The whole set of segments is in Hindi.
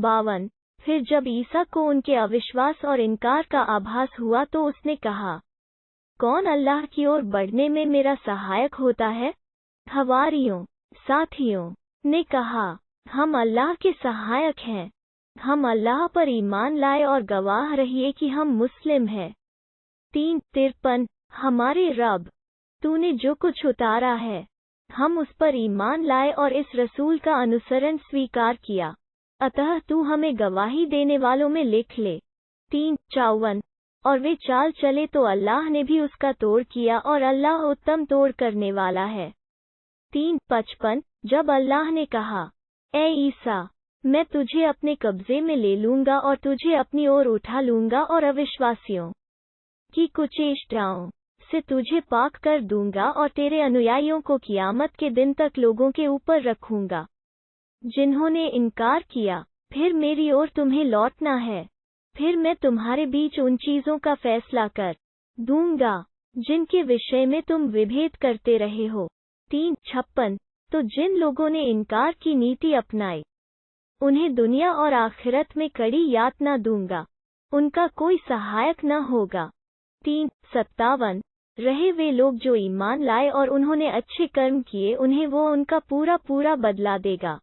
52। फिर जब ईसा को उनके अविश्वास और इनकार का आभास हुआ तो उसने कहा, कौन अल्लाह की ओर बढ़ने में मेरा सहायक होता है? हवारियों, साथियों ने कहा, हम अल्लाह के सहायक हैं। हम अल्लाह पर ईमान लाए और गवाह रहिए कि हम मुस्लिम हैं। 3:53। हमारे रब, तूने जो कुछ उतारा है, हम उस पर ईमान लाए और इस रसूल का अनुसरण स्वीकार किया, अतः तू हमें गवाही देने वालों में लिख ले। 3:54। और वे चाल चले तो अल्लाह ने भी उसका तोड़ किया और अल्लाह उत्तम तोड़ करने वाला है। 3:55। जब अल्लाह ने कहा, ए ईसा, मैं तुझे अपने कब्जे में ले लूंगा और तुझे अपनी ओर उठा लूंगा और अविश्वासियों की कुचेष्टाओं से तुझे पाक कर दूंगा और तेरे अनुयायियों को कियामत के दिन तक लोगों के ऊपर रखूंगा जिन्होंने इनकार किया। फिर मेरी ओर तुम्हें लौटना है, फिर मैं तुम्हारे बीच उन चीजों का फैसला कर दूंगा जिनके विषय में तुम विभेद करते रहे हो। 3:56। तो जिन लोगों ने इनकार की नीति अपनाई, उन्हें दुनिया और आखिरत में कड़ी यातना दूंगा, उनका कोई सहायक न होगा। 3:57। रहे वे लोग जो ईमान लाए और उन्होंने अच्छे कर्म किए, उन्हें वो उनका पूरा पूरा बदला देगा।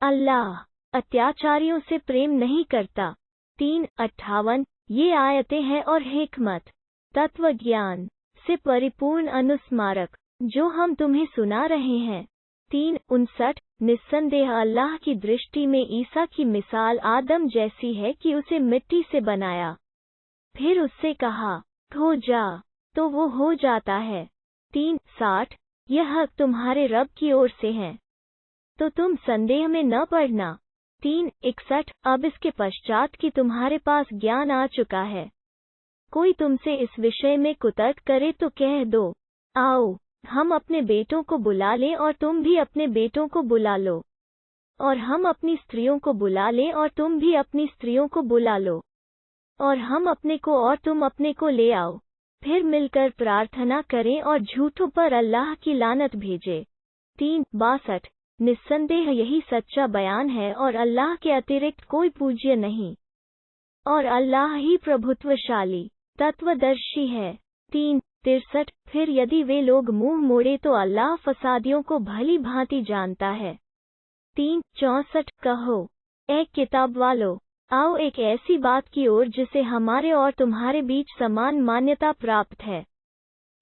अल्लाह अत्याचारियों से प्रेम नहीं करता। 3:58। ये आयतें हैं और हिकमत, तत्व ज्ञान से परिपूर्ण अनुस्मारक जो हम तुम्हें सुना रहे हैं। 3:59। निस्संदेह अल्लाह की दृष्टि में ईसा की मिसाल आदम जैसी है कि उसे मिट्टी से बनाया, फिर उससे कहा, हो जा, तो वो हो जाता है। 3:60। यह हक तुम्हारे रब की ओर से है, तो तुम संदेह में न पड़ना। 3:61। अब इसके पश्चात कि तुम्हारे पास ज्ञान आ चुका है, कोई तुमसे इस विषय में कुतर्क करे तो कह दो, आओ हम अपने बेटों को बुला लें और तुम भी अपने बेटों को बुला लो, और हम अपनी स्त्रियों को बुला लें और तुम भी अपनी स्त्रियोों को बुला लो, और हम अपने को और तुम अपने को ले आओ, फिर मिलकर प्रार्थना करें और झूठों पर अल्लाह की लानत भेजे। 3:62। निस्संदेह यही सच्चा बयान है और अल्लाह के अतिरिक्त कोई पूज्य नहीं, और अल्लाह ही प्रभुत्वशाली तत्वदर्शी है। 3:63। फिर यदि वे लोग मुंह मोड़े तो अल्लाह फसादियों को भली भांति जानता है। 3:64। कहो, ए किताब वालो, आओ एक ऐसी बात की ओर जिसे हमारे और तुम्हारे बीच समान मान्यता प्राप्त है,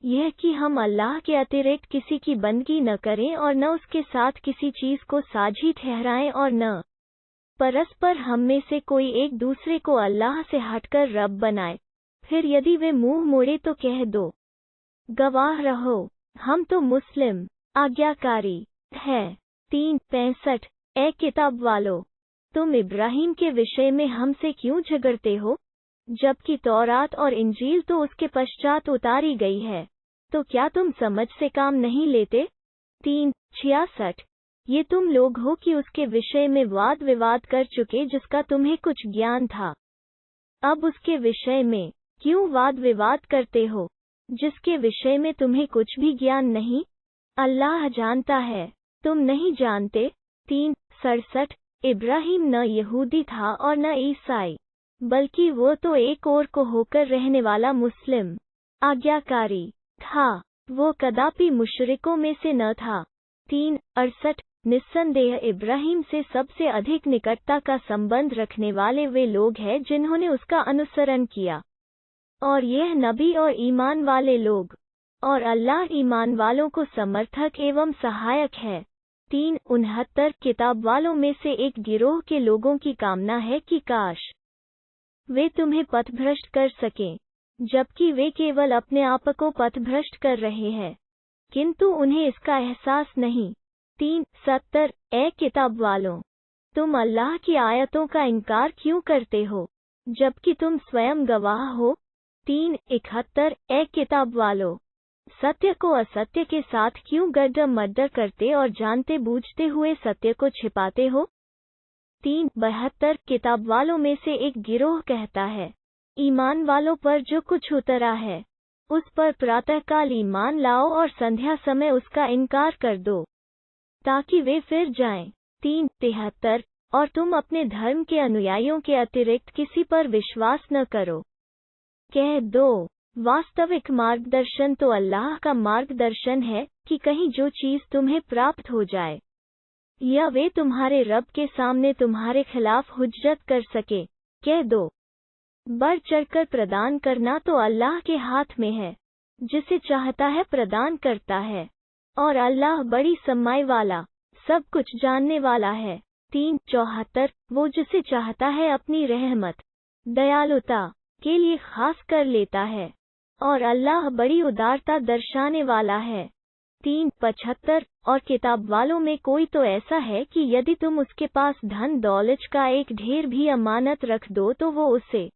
यह कि हम अल्लाह के अतिरिक्त किसी की बंदगी न करें और न उसके साथ किसी चीज को साझी ठहराएं और न परस्पर हम में से कोई एक दूसरे को अल्लाह से हटकर रब बनाए। फिर यदि वे मुंह मोड़े तो कह दो, गवाह रहो, हम तो मुस्लिम आज्ञाकारी है। 3:65। ए किताब वालो, तुम इब्राहिम के विषय में हमसे क्यों झगड़ते हो, जबकि तौरात और इंजील तो उसके पश्चात उतारी गई है, तो क्या तुम समझ से काम नहीं लेते? 3:66। ये तुम लोग हो कि उसके विषय में वाद विवाद कर चुके जिसका तुम्हें कुछ ज्ञान था, अब उसके विषय में क्यों वाद विवाद करते हो जिसके विषय में तुम्हें कुछ भी ज्ञान नहीं? अल्लाह जानता है, तुम नहीं जानते। 3:67। इब्राहिम न यहूदी था और न ईसाई, बल्कि वो तो एक और को होकर रहने वाला मुस्लिम आज्ञाकारी था, वो कदापि मुशरिकों में से न था। 3:68। निस्संदेह इब्राहिम से सबसे अधिक निकटता का संबंध रखने वाले वे लोग हैं जिन्होंने उसका अनुसरण किया, और यह नबी और ईमान वाले लोग, और अल्लाह ईमान वालों को समर्थक एवं सहायक है। 3:69। किताब वालों में से एक गिरोह के लोगों की कामना है कि काश वे तुम्हें पथभ्रष्ट कर सकें, जबकि वे केवल अपने आप को पथभ्रष्ट कर रहे हैं, किंतु उन्हें इसका एहसास नहीं। 3:70। ए किताब वालों, तुम अल्लाह की आयतों का इनकार क्यों करते हो, जबकि तुम स्वयं गवाह हो? 3:71। ए किताब वालों, सत्य को असत्य के साथ क्यों गड्ढा मड्ढा करते और जानते बूझते हुए सत्य को छिपाते हो? 3:72। किताब वालों में से एक गिरोह कहता है, ईमान वालों पर जो कुछ उतरा है उस पर प्रातःकाल ईमान लाओ और संध्या समय उसका इनकार कर दो, ताकि वे फिर जाएं। 3:73। और तुम अपने धर्म के अनुयायियों के अतिरिक्त किसी पर विश्वास न करो। कह दो, वास्तविक मार्गदर्शन तो अल्लाह का मार्गदर्शन है कि कहीं जो चीज तुम्हें प्राप्त हो जाए या वे तुम्हारे रब के सामने तुम्हारे खिलाफ हुज्जत कर सके। कह दो, बढ़ चढ़कर प्रदान करना तो अल्लाह के हाथ में है, जिसे चाहता है प्रदान करता है, और अल्लाह बड़ी सम्माई वाला, सब कुछ जानने वाला है। 3:74 वो जिसे चाहता है अपनी रहमत, दयालुता के लिए खास कर लेता है, और अल्लाह बड़ी उदारता दर्शाने वाला है। 3:75 और किताब वालों में कोई तो ऐसा है कि यदि तुम उसके पास धन दौलत का एक ढेर भी अमानत रख दो तो वो उसे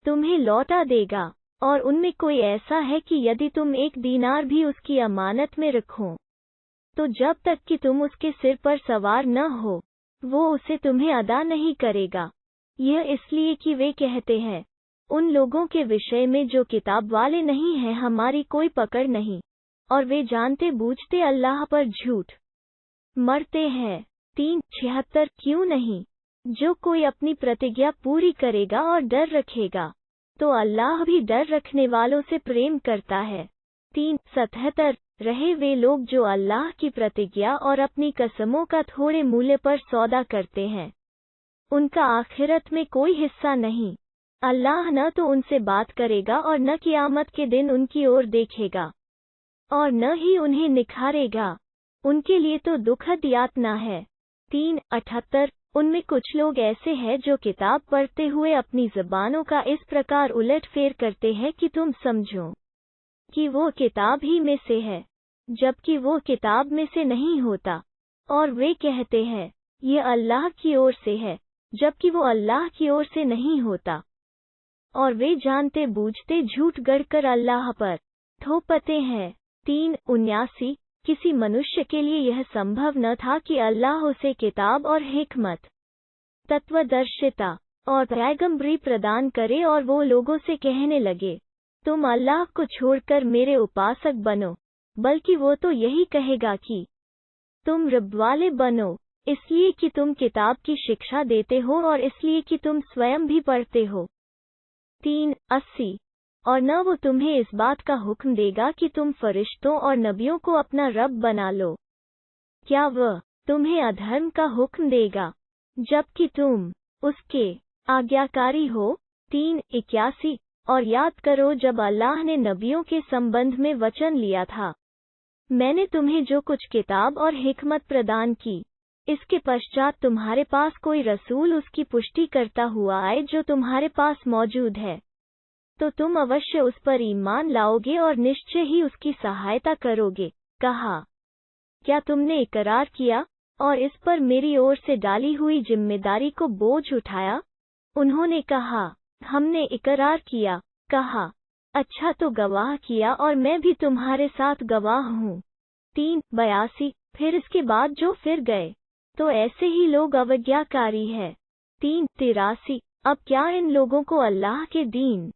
तुम्हें लौटा देगा, और उनमें कोई ऐसा है कि यदि तुम एक दीनार भी उसकी अमानत में रखो तो जब तक कि तुम उसके सिर पर सवार न हो वो उसे तुम्हें अदा नहीं करेगा। यह इसलिए कि वे कहते हैं, उन लोगों के विषय में जो किताब वाले नहीं हैं हमारी कोई पकड़ नहीं, और वे जानते बूझते अल्लाह पर झूठ मरते हैं। 3:76 क्यों नहीं, जो कोई अपनी प्रतिज्ञा पूरी करेगा और डर रखेगा तो अल्लाह भी डर रखने वालों से प्रेम करता है। 3:77 रहे वे लोग जो अल्लाह की प्रतिज्ञा और अपनी कसमों का थोड़े मूल्य पर सौदा करते हैं, उनका आखिरत में कोई हिस्सा नहीं। अल्लाह न तो उनसे बात करेगा और न क़यामत के दिन उनकी ओर देखेगा, और न ही उन्हें निखारेगा, उनके लिए तो दुखद यातना है। 3:78 उनमें कुछ लोग ऐसे हैं जो किताब पढ़ते हुए अपनी ज़बानों का इस प्रकार उलट फेर करते हैं कि तुम समझो कि वो किताब ही में से है, जबकि वो किताब में से नहीं होता, और वे कहते हैं ये अल्लाह की ओर से है, जबकि वो अल्लाह की ओर से नहीं होता, और वे जानते बूझते झूठ गढ़कर अल्लाह पर थोपते हैं। 3:79 किसी मनुष्य के लिए यह संभव न था कि अल्लाह उसे किताब और हिकमत, तत्वदर्शिता और पैगंबरी प्रदान करे और वो लोगों से कहने लगे, तुम अल्लाह को छोड़कर मेरे उपासक बनो, बल्कि वो तो यही कहेगा कि तुम रब वाले बनो, इसलिए कि तुम किताब की शिक्षा देते हो और इसलिए कि तुम स्वयं भी पढ़ते हो। 3:80 और न वो तुम्हें इस बात का हुक्म देगा कि तुम फरिश्तों और नबियों को अपना रब बना लो। क्या वह तुम्हें अधर्म का हुक्म देगा, जबकि तुम उसके आज्ञाकारी हो। 3:81 और याद करो जब अल्लाह ने नबियों के संबंध में वचन लिया था, मैंने तुम्हें जो कुछ किताब और हिकमत प्रदान की, इसके पश्चात तुम्हारे पास कोई रसूल उसकी पुष्टि करता हुआ आए जो तुम्हारे पास मौजूद है, तो तुम अवश्य उस पर ईमान लाओगे और निश्चय ही उसकी सहायता करोगे। कहा, क्या तुमने इकरार किया और इस पर मेरी ओर से डाली हुई जिम्मेदारी को बोझ उठाया? उन्होंने कहा, हमने इकरार किया। कहा, अच्छा तो गवाह किया और मैं भी तुम्हारे साथ गवाह हूँ। 3:82 फिर इसके बाद जो फिर गए तो ऐसे ही लोग अवज्ञाकारी है। 3:83 अब क्या इन लोगों को अल्लाह के दीन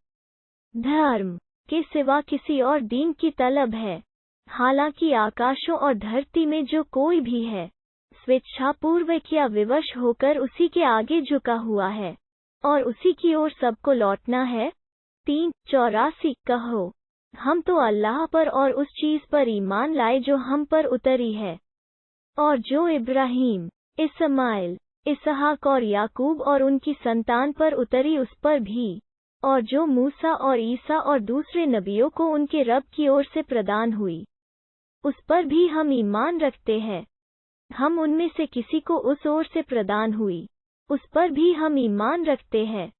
धर्म के सिवा किसी और दीन की तलब है? हालांकि आकाशों और धरती में जो कोई भी है स्वेच्छापूर्वक या विवश होकर उसी के आगे झुका हुआ है, और उसी की ओर सबको लौटना है। 3:84 कहो, हम तो अल्लाह पर और उस चीज़ पर ईमान लाए जो हम पर उतरी है, और जो इब्राहीम, इस्माइल, इसहाक और याकूब और उनकी संतान पर उतरी उस पर भी, और जो मूसा और ईसा और दूसरे नबियों को उनके रब की ओर से प्रदान हुई, उस पर भी हम ईमान रखते हैं। हम उनमें से किसी को उस ओर से प्रदान हुई, उस पर भी हम ईमान रखते हैं।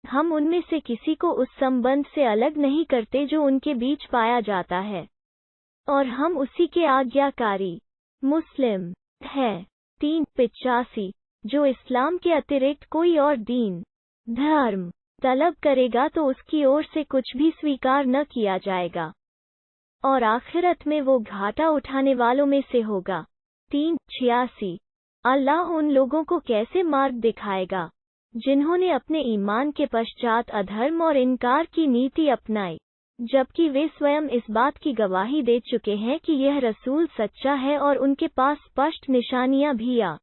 हम उनमें से किसी को उस संबंध से अलग नहीं करते जो उनके बीच पाया जाता है, और हम उसी के आज्ञाकारी मुस्लिम हैं। 3:85 जो इस्लाम के अतिरिक्त कोई और दीन धर्म तलब करेगा तो उसकी ओर से कुछ भी स्वीकार न किया जाएगा, और आखिरत में वो घाटा उठाने वालों में से होगा। 3:86 अल्लाह उन लोगों को कैसे मार्ग दिखाएगा जिन्होंने अपने ईमान के पश्चात अधर्म और इनकार की नीति अपनाई, जबकि वे स्वयं इस बात की गवाही दे चुके हैं कि यह रसूल सच्चा है और उनके पास स्पष्ट निशानियां भी आ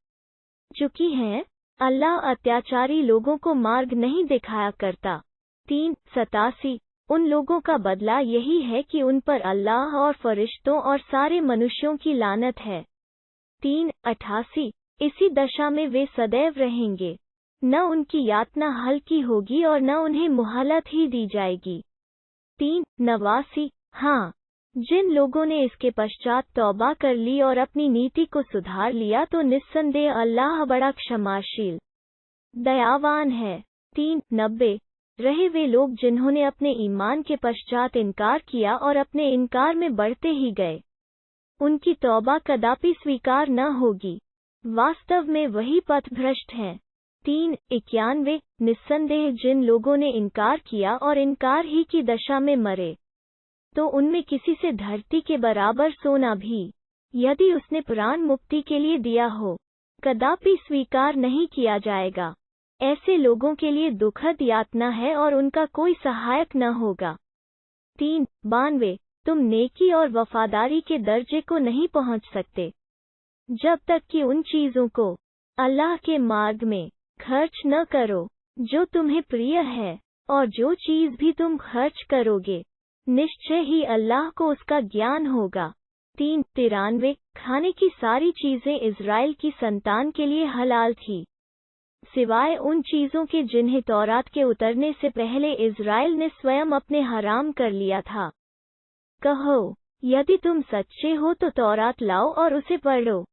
चुकी हैं। अल्लाह अत्याचारी लोगों को मार्ग नहीं दिखाया करता। 3:87 उन लोगों का बदला यही है कि उन पर अल्लाह और फरिश्तों और सारे मनुष्यों की लानत है। 3:88 इसी दशा में वे सदैव रहेंगे, न उनकी यातना हल्की होगी और न उन्हें मोहलत ही दी जाएगी। 3:89 हाँ, जिन लोगों ने इसके पश्चात तौबा कर ली और अपनी नीति को सुधार लिया तो निस्संदेह अल्लाह बड़ा क्षमाशील दयावान है। 3:90 रहे वे लोग जिन्होंने अपने ईमान के पश्चात इनकार किया और अपने इनकार में बढ़ते ही गए, उनकी तौबा कदापि स्वीकार न होगी, वास्तव में वही पथभ्रष्ट हैं। 3:91 निस्संदेह जिन लोगों ने इनकार किया और इनकार ही की दशा में मरे, तो उनमें किसी से धरती के बराबर सोना भी, यदि उसने प्राण मुक्ति के लिए दिया हो, कदापि स्वीकार नहीं किया जाएगा। ऐसे लोगों के लिए दुखद यातना है और उनका कोई सहायक न होगा। 3:92 तुम नेकी और वफादारी के दर्जे को नहीं पहुंच सकते जब तक कि उन चीजों को अल्लाह के मार्ग में खर्च न करो जो तुम्हें प्रिय है, और जो चीज भी तुम खर्च करोगे निश्चय ही अल्लाह को उसका ज्ञान होगा। 3:93 खाने की सारी चीजें इज़राइल की संतान के लिए हलाल थी, सिवाय उन चीजों के जिन्हें तौरात के उतरने से पहले इज़राइल ने स्वयं अपने हराम कर लिया था। कहो, यदि तुम सच्चे हो तो तौरात लाओ और उसे पढ़ो।